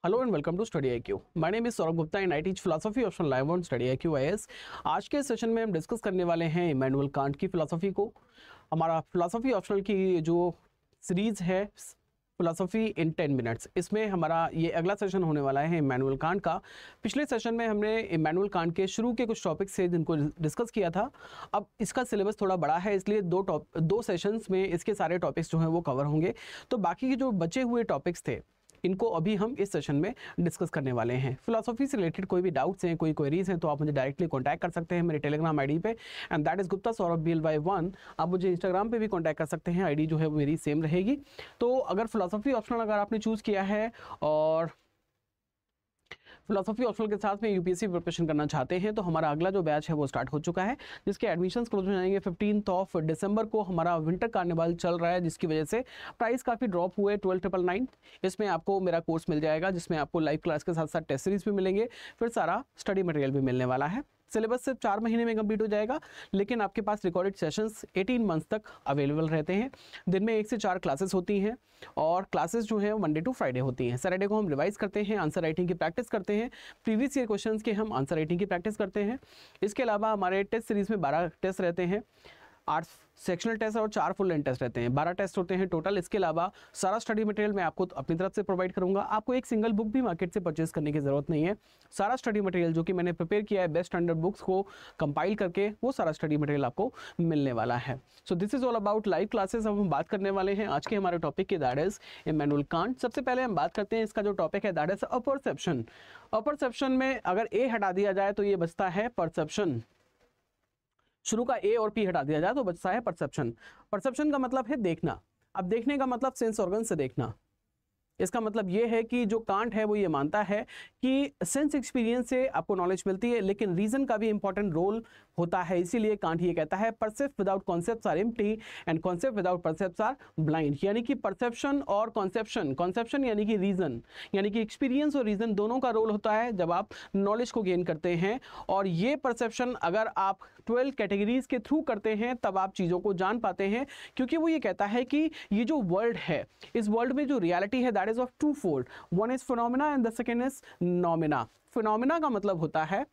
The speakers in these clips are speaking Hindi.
Hello and welcome to study IQ। My name is Saurabh Gupta and I teach philosophy option live on study IQ IAS। आज के सेशन में हम डिस्कस करने वाले हैं इमैनुअल कांट की फिलोसफी को। हमारा फिलोसफी ऑप्शनल की जो सीरीज है फिलोसफी इन 10 मिनट्स, इसमें हमारा ये अगला सेशन होने वाला है इमैनुअल कांट का। पिछले सेशन में हमने इमैनुअल कांट के शुरू के कुछ टॉपिक्स थे जिनको डिस्कस किया था। अब इसका सिलेबस थोड़ा बड़ा है, इसलिए दो सेशंस में इसके सारे टॉपिक्स जो हैं वो कवर होंगे। तो बाकी के जो बचे हुए टॉपिक्स थे इनको अभी हम इस सेशन में डिस्कस करने वाले हैं। फिलोसफी से रिलेटेड कोई भी डाउट्स हैं, कोई क्वेरीज हैं, तो आप मुझे डायरेक्टली कांटेक्ट कर सकते हैं मेरे टेलीग्राम आईडी पे, and that is Gupta Saurabh BLY1। आप मुझे इंस्टाग्राम पे भी कांटेक्ट कर सकते हैं, आईडी जो है वो मेरी सेम रहेगी। तो अगर फिलोसफी ऑप्शनल अगर आपने चूज़ किया है और फिलोसफी ऑप्शनल के साथ में यूपीएससी प्रिपरेशन करना चाहते हैं, तो हमारा अगला जो बैच है वो स्टार्ट हो चुका है, जिसके एडमिशन्स क्लोज हो जाएंगे 15 दिसंबर को। हमारा विंटर कार्निवल चल रहा है, जिसकी वजह से प्राइस काफ़ी ड्रॉप हुए 12,999। इसमें आपको मेरा कोर्स मिल जाएगा, जिसमें आपको लाइव क्लास के साथ साथ टेस्ट सीरीज भी मिलेंगे, फिर सारा स्टडी मटेरियल भी मिलने वाला है। सिलेबस सिर्फ 4 महीने में कंप्लीट हो जाएगा, लेकिन आपके पास रिकॉर्डेड सेशंस 18 मंथ्स तक अवेलेबल रहते हैं। दिन में 1 से 4 क्लासेस होती हैं, और क्लासेस जो है मंडे टू फ्राइडे होती हैं। सैटरडे को हम रिवाइज करते हैं, आंसर राइटिंग की प्रैक्टिस करते हैं, प्रीवियस ईयर क्वेश्चंस के हम आंसर राइटिंग की प्रैक्टिस करते हैं। इसके अलावा हमारे टेस्ट सीरीज में 12 टेस्ट रहते हैं, 8 सेक्शनल टेस्ट और 4 फुल लेंथ टेस्ट रहते हैं, 12 टेस्ट होते हैं टोटल। इसके अलावा सारा स्टडी मटेरियल मैं आपको अपनी तरफ से प्रोवाइड करूंगा। आपको एक सिंगल बुक भी मार्केट से परचेज करने की जरूरत नहीं है। सारा स्टडी मटेरियल जो कि मैंने प्रिपेयर किया है बेस्ट 100 बुक्स को कंपाइल करके, वो सारा स्टडी मटेरियल आपको मिलने वाला है। सो this is all about live classes. अब हम बात करने वाले हैं आज के हमारे टॉपिक की, दैट इज इमैनुअल कांट। सबसे पहले हम बात करते हैं इसका जो टॉपिक है, दैट इज अपरसेप्शन। अपरसेप्शन में अगर ए हटा दिया जाए तो ये बचता है परसेप्शन। शुरू का ए और पी हटा दिया जाए तो बचता है परसेप्शन। परसेप्शन का मतलब है देखना। अब देखने का मतलब सेंस ऑर्गन से देखना। इसका मतलब ये है कि जो कांट है वो ये मानता है कि सेंस एक्सपीरियंस से आपको नॉलेज मिलती है, लेकिन रीजन का भी इंपॉर्टेंट रोल होता है। इसीलिए कांट ये कहता है percept without concepts are empty and concept without percepts are blind. यानी कि परसेप्शन और कॉन्सेप्शन यानी कि रीजन, यानी कि एक्सपीरियंस और रीजन दोनों का रोल होता है जब आप नॉलेज को गेन करते हैं। और ये परसेप्शन अगर आप 12 कैटेगरीज के थ्रू करते हैं तब आप चीज़ों को जान पाते हैं, क्योंकि वो ये कहता है कि ये जो वर्ल्ड है, इस वर्ल्ड में जो रियलिटी है that is of two fold, one is phenomena and the second is noumena. Phenomena का मतलब होता है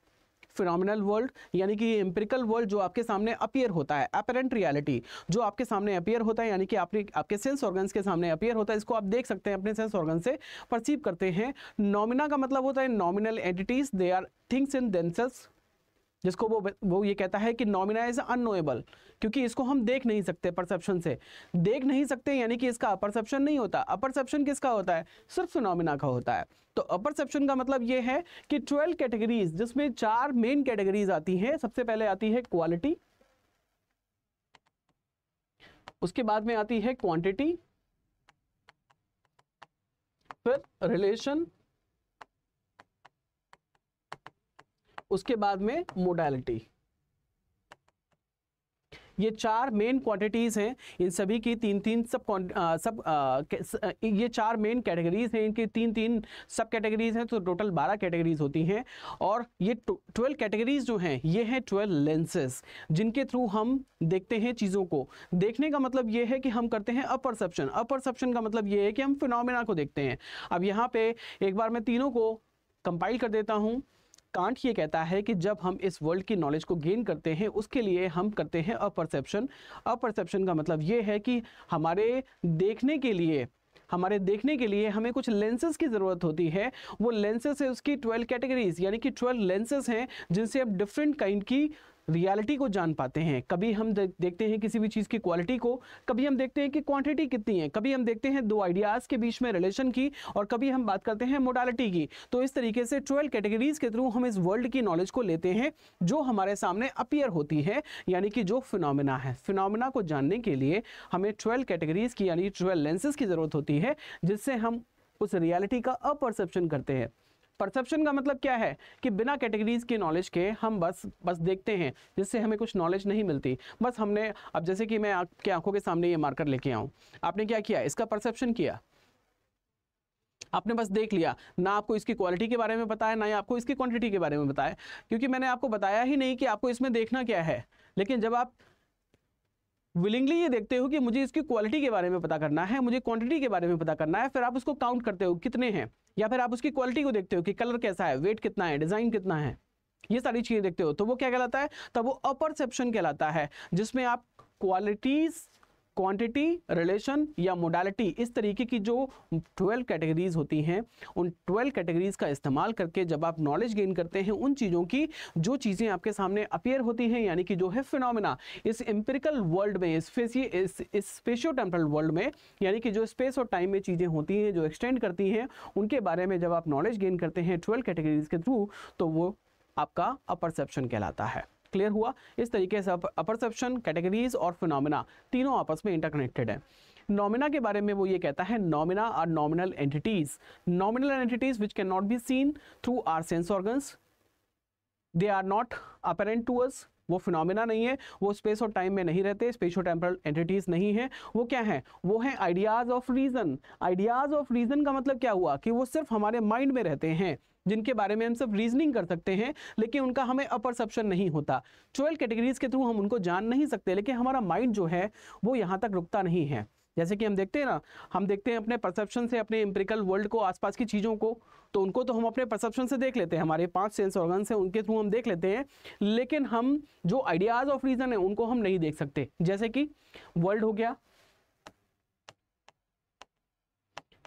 फिनोमिनल वर्ल्ड, यानी कि एम्पिरिकल वर्ल्ड जो आपके सामने अपीयर होता है, अपरेंट रियलिटी जो आपके सामने अपीयर होता है, यानी कि आपके सेंस ऑर्गन्स के सामने अपीयर होता है, इसको आप देख सकते हैं, अपने सेंस ऑर्गन से परसीव करते हैं। नॉमिना का मतलब होता है nominal entities, they are things in themselves, जिसको वो ये कहता है कि नॉमिना इज अननोएबल, क्योंकि इसको हम देख नहीं सकते, परसेप्शन से देख नहीं सकते, यानी कि इसका अपरसेप्शन नहीं होता। अपरसेप्शन किसका होता है? सिर्फ फिनोमिना का होता है। तो अपरसेप्शन का मतलब ये है कि 12 कैटेगरीज, जिसमें 4 मेन कैटेगरीज आती हैं। सबसे पहले आती है क्वालिटी, उसके बाद में आती है क्वांटिटी, फिर रिलेशन, उसके बाद में मोडालिटी। ये 4 मेन क्वांटिटीज हैं, इन सभी की 3-3 ये 4 मेन कैटेगरीज हैं, इनकी 3-3 सब कैटेगरीज हैं, तो टोटल 12 कैटेगरीज होती हैं। और ये 12 कैटेगरीज जो हैं ये हैं 12 लेंसेज, जिनके थ्रू हम देखते हैं चीज़ों को। देखने का मतलब ये है कि हम करते हैं अपरसेप्शन। अपरसेप्शन का मतलब ये है कि हम फिनोमेना को देखते हैं। अब यहाँ पे एक बार मैं तीनों को कंपाइल कर देता हूँ। कांट ये कहता है कि जब हम इस वर्ल्ड की नॉलेज को गेन करते हैं, उसके लिए हम करते हैं अपरसेप्शन। अपरसेप्शन का मतलब ये है कि हमारे देखने के लिए हमें कुछ लेंसेज की ज़रूरत होती है। वो लेंसेज है उसकी 12 कैटेगरीज, यानी कि 12 लेंसेज हैं जिनसे आप डिफरेंट काइंड की रियलिटी को जान पाते हैं। कभी हम देखते हैं किसी भी चीज़ की क्वालिटी को, कभी हम देखते हैं कि क्वांटिटी कितनी है, कभी हम देखते हैं 2 आइडियाज़ के बीच में रिलेशन की, और कभी हम बात करते हैं मोडालिटी की। तो इस तरीके से 12 कैटेगरीज के थ्रू हम इस वर्ल्ड की नॉलेज को लेते हैं जो हमारे सामने अपीयर होती है, यानी कि जो फिनोमेना है। फिनोमेना को जानने के लिए हमें 12 कैटेगरीज की यानी 12 लेंसेज की ज़रूरत होती है, जिससे हम उस रियलिटी का अपरसेप्शन करते हैं। परसेप्शन का मतलब क्या है कि बिना कैटेगरीज की नॉलेज के हम बस देखते हैं, जिससे हमें कुछ नॉलेज नहीं मिलती। बस हमने, अब जैसे कि मैं आपके आंखों के सामने ये मार्कर लेके आऊँ, आपने क्या किया? इसका परसेप्शन किया, आपने बस देख लिया। ना आपको इसकी क्वालिटी के बारे में पता है, ना ही आपको इसकी क्वांटिटी के बारे में पता है, क्योंकि मैंने आपको बताया ही नहीं कि आपको इसमें देखना क्या है। लेकिन जब आप विलिंगली ये देखते हो कि मुझे इसकी क्वालिटी के बारे में पता करना है, मुझे क्वांटिटी के बारे में पता करना है, फिर आप उसको काउंट करते हो कितने हैं, या फिर आप उसकी क्वालिटी को देखते हो कि कलर कैसा है, वेट कितना है, डिजाइन कितना है, ये सारी चीजें देखते हो, तो वो क्या कहलाता है, तब वो अपरसेप्शन कहलाता है, जिसमें आप क्वालिटीज, क्वांटिटी, रिलेशन या मोडालिटी, इस तरीके की जो 12 कैटेगरीज होती हैं, उन 12 कैटेगरीज का इस्तेमाल करके जब आप नॉलेज गेन करते हैं उन चीज़ों की, जो चीज़ें आपके सामने अपीयर होती हैं, यानी कि जो है फिनोमेना इस एम्पिरिकल वर्ल्ड में, इस स्पेशियो टेम्परल वर्ल्ड में, यानी कि जो स्पेस और टाइम में चीज़ें होती हैं जो एक्सटेंड करती हैं, उनके बारे में जब आप नॉलेज गेन करते हैं 12 कैटेगरीज के थ्रू, तो वो आपका अपरसेप्शन कहलाता है। क्लियर हुआ? इस तरीके से अपरसेप्शन, कैटेगरीज और फिनोमेना तीनों आपस में इंटरकनेक्टेड है। नॉमिना के बारे में वो ये कहता है, noumena are nominal entities which can not be seen through our sense organs, they are not apparent to us. वो फिनोमिना नहीं है, वो स्पेस और टाइम में नहीं रहते, स्पेशो टेम्परल एंटिटीज नहीं है। वो क्या है? वो है ideas of reason. Ideas of reason का मतलब क्या हुआ कि वो सिर्फ हमारे माइंड में रहते हैं, जिनके बारे में हम सब रीजनिंग कर सकते हैं, लेकिन उनका हमें अपरसेप्शन नहीं होता। 12 कैटेगरीज के थ्रू हम उनको जान नहीं सकते, लेकिन हमारा माइंड जो है वो यहाँ तक रुकता नहीं है। जैसे कि हम देखते हैं ना, हम देखते हैं अपने परसेप्शन से अपने एम्पिरिकल वर्ल्ड को, आसपास की चीज़ों को, तो उनको तो हम अपने परसेप्शन से देख लेते हैं, हमारे 5 सेंस ऑर्गन्स हैं उनके थ्रू हम देख लेते हैं, लेकिन हम जो आइडियाज ऑफ रीजन है उनको हम नहीं देख सकते। जैसे कि वर्ल्ड हो गया,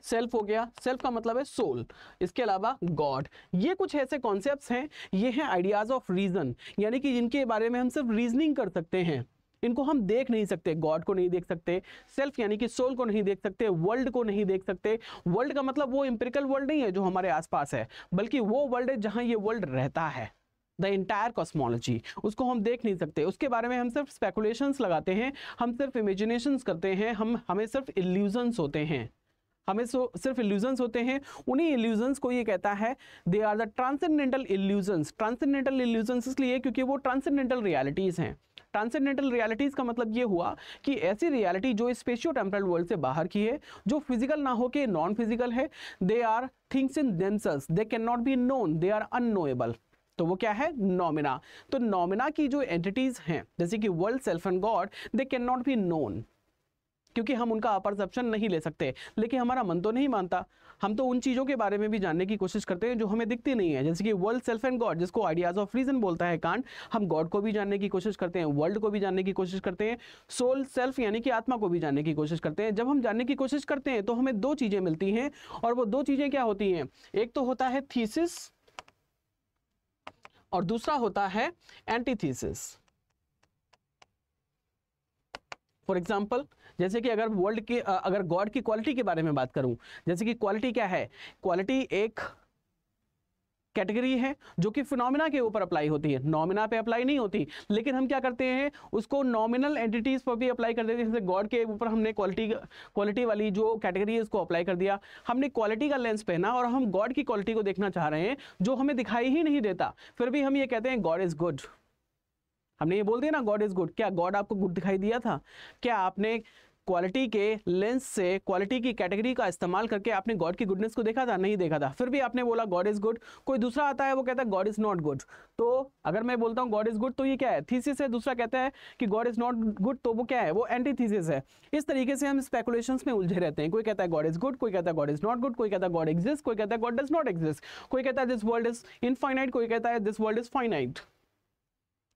सेल्फ हो गया, सेल्फ का मतलब है सोल, इसके अलावा गॉड, ये कुछ ऐसे कॉन्सेप्ट्स हैं, ये हैं आइडियाज ऑफ रीजन, यानी कि जिनके बारे में हम सिर्फ रीजनिंग कर सकते हैं, इनको हम देख नहीं सकते। गॉड को नहीं देख सकते, सेल्फ यानी कि सोल को नहीं देख सकते, वर्ल्ड को नहीं देख सकते। वर्ल्ड का मतलब वो एम्पिरिकल वर्ल्ड नहीं है जो हमारे आसपास है, बल्कि वो वर्ल्ड है जहां ये वर्ल्ड रहता है, द इंटायर कॉस्मोलॉजी, उसको हम देख नहीं सकते। उसके बारे में हम सिर्फ स्पेकुलेशंस लगाते हैं, हम सिर्फ इमेजिनेशंस करते हैं, हमें सिर्फ इल्यूजन्स होते हैं, हमें सिर्फ इल्यूजन्स होते हैं। उन्हीं इल्यूजन्स को ये कहता है they are the transcendental illusions. Transcendental illusions इसलिए क्योंकि वो ट्रांसेंडेंटल रियलिटीज़ हैं। ट्रांसेंडेंटल रियलिटीज़ का मतलब ये हुआ कि ऐसी रियलिटी जो स्पेशियो टेम्परल वर्ल्ड से बाहर की है, जो फिजिकल ना हो के नॉन फिजिकल है। They are things in themselves, they can not be known, they are unknowable. तो वो क्या है? नॉमिना। तो नॉमिना की जो एंटिटीज हैं, जैसे कि world, self and God, they can not be known, क्योंकि हम उनका अपरसेप्शन नहीं ले सकते। लेकिन हमारा मन तो नहीं मानता, हम तो उन चीज़ों के बारे में भी जानने की कोशिश करते हैं जो हमें दिखती नहीं है। जैसे कि वर्ल्ड, सेल्फ एंड गॉड, जिसको आइडियाज ऑफ रीजन बोलता है कांट, हम गॉड को भी जानने की कोशिश करते हैं, वर्ल्ड को भी जानने की कोशिश करते हैं, सोल, सेल्फ यानी कि आत्मा को भी जानने की कोशिश करते हैं। जब हम जानने की कोशिश करते हैं तो हमें दो चीज़ें मिलती हैं, और वो दो चीज़ें क्या होती हैं? एक तो होता है थीसिस और दूसरा होता है एंटीथीसिस। फॉर एग्जाम्पल, जैसे कि अगर वर्ल्ड की, अगर गॉड की क्वालिटी के बारे में बात करूं, जैसे कि क्वालिटी क्या है? क्वालिटी एक कैटेगरी है जो कि फिनोमिना के ऊपर अप्लाई होती है, नॉमिना पे अप्लाई नहीं होती। लेकिन हम क्या करते हैं, उसको नॉमिनल एंटिटीज पर भी अप्लाई कर देते हैं। जैसे गॉड के ऊपर हमने क्वालिटी वाली जो कैटेगरी है उसको अप्लाई कर दिया, हमने क्वालिटी का लेंस पहना और हम गॉड की क्वालिटी को देखना चाह रहे हैं जो हमें दिखाई ही नहीं देता, फिर भी हम ये कहते हैं गॉड इज गुड। हमने ये बोल दिया ना गॉड इज गुड। क्या गॉड आपको गुड दिखाई दिया था? क्या आपने क्वालिटी के लेंस से, क्वालिटी की कैटेगरी का इस्तेमाल करके आपने गॉड की गुडनेस को देखा था? नहीं देखा था, फिर भी आपने बोला गॉड इज गुड। कोई दूसरा आता है वो कहता है गॉड इज नॉट गुड। तो अगर मैं बोलता हूँ गॉड इज गुड तो ये क्या है? थीसिस है। दूसरा कहता है कि गॉड इज नॉट गुड, तो वो क्या है? वो एंटी थीसिस है। इस तरीके से हम स्पेकुलेशंस में उलझे रहते हैं। कोई कहता है गॉड इज गुड, कोई कहता है गॉड इज नॉट गुड, कोई कहता है गॉड एग्जिस्ट, कोई कहता है गॉड डज नॉट एग्जिस्ट, कोई कहता है दिस वर्ल्ड इज इनफाइनाइट, कोई कहता है दिस वर्ल्ड इज फाइनाइट,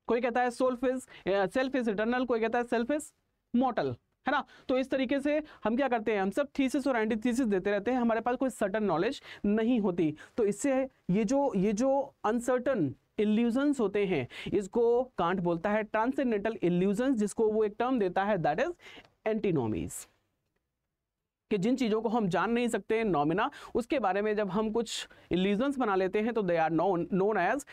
कोई कहता है सेल्फ इज इटर्नल, कोई कहता है सेल्फ इज मॉर्टल, है ना। तो इस तरीके से हम क्या करते हैं, हम सब थीसिस और एंटीथीसिस देते रहते हैं, हमारे पास कोई सर्टन नॉलेज नहीं होती। तो इससे ये जो अनसर्टन इल्यूजन्स होते हैं, इसको कांट बोलता है ट्रांसेंडेंटल इल्यूजन्स, जिसको वो एक टर्म देता है दैट इज एंटीनोमीज। कि जिन चीज़ों को हम जान नहीं सकते नॉमिना, उसके बारे में जब हम कुछ इल्यूजन्स बना लेते हैं तो they are known as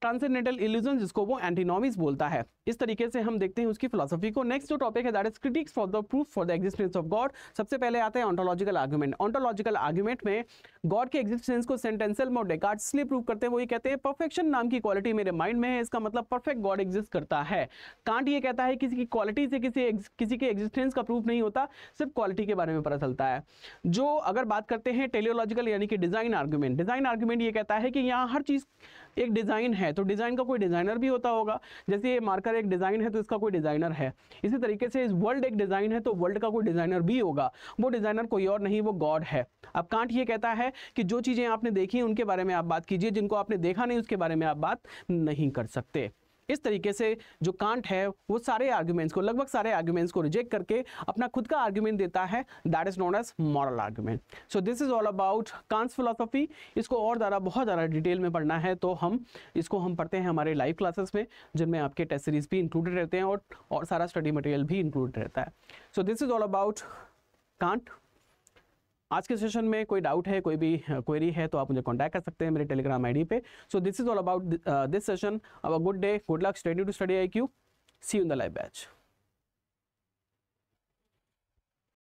transcendental illusion, जिसको वो एंटीनॉमीज बोलता है। इस तरीके से हम देखते हैं उसकी फिलॉसफी को। नेक्स्ट जो टॉपिक है that is critics for the proof for the existence of God. सबसे पहले आते हैं ऑन्टोलॉजिकल आर्गुमेंट। ऑन्टोलॉजिकल आर्गुमेंट में गॉड के एग्जिस्टेंस को सेंटेंशियल में और डेकार्ट इसलिए प्रूव करते हैं, वो ये कहते हैं परफेक्शन नाम की क्वालिटी मेरे माइंड में है, इसका मतलब परफेक्ट गॉड एग्जिस्ट करता है। कांट ये कहता है किसी की क्वालिटी से किसी के एग्जिस्टेंस का प्रूफ नहीं होता, सिर्फ क्वालिटी के बारे में पता चलता है। जो अगर बात करते हैं टेलियोलॉजिकल यानी कि डिजाइन आर्गुमेंट, डिजाइन आर्गुमेंट ये कहता है कि यहाँ हर चीज एक डिजाइन है, तो डिजाइन का कोई डिजाइनर भी होता होगा। जैसे ये मार्कर एक डिज़ाइन है तो इसका कोई डिज़ाइनर है, इसी तरीके से इस वर्ल्ड एक डिज़ाइन है तो वर्ल्ड का कोई डिज़ाइनर भी होगा, वो डिज़ाइनर कोई और नहीं, वो गॉड है। अब कांट ये कहता है कि जो चीज़ें आपने देखी उनके बारे में आप बात कीजिए, जिनको आपने देखा नहीं उसके बारे में आप बात नहीं कर सकते। इस तरीके से जो कांट है वो सारे आर्ग्यूमेंट्स को, लगभग सारे आर्ग्यूमेंट्स को रिजेक्ट करके अपना खुद का आर्ग्यूमेंट देता है, that is known as moral argument. So this is all about Kant's philosophy. इसको और ज़्यादा बहुत ज़्यादा डिटेल में पढ़ना है तो इसको हम पढ़ते हैं हमारे लाइव क्लासेस में, जिनमें आपके टेस्ट सीरीज भी इंक्लूडेड रहते हैं और सारा स्टडी मटेरियल भी इंक्लूडेड रहता है। सो this is all about can't. आज के सेशन में कोई डाउट है, कोई भी क्वेरी है तो आप मुझे कांटेक्ट कर सकते हैं मेरे टेलीग्राम आईडी पे। So this is all about this session. Have a good day, good luck, study to study IQ। See you in the live batch.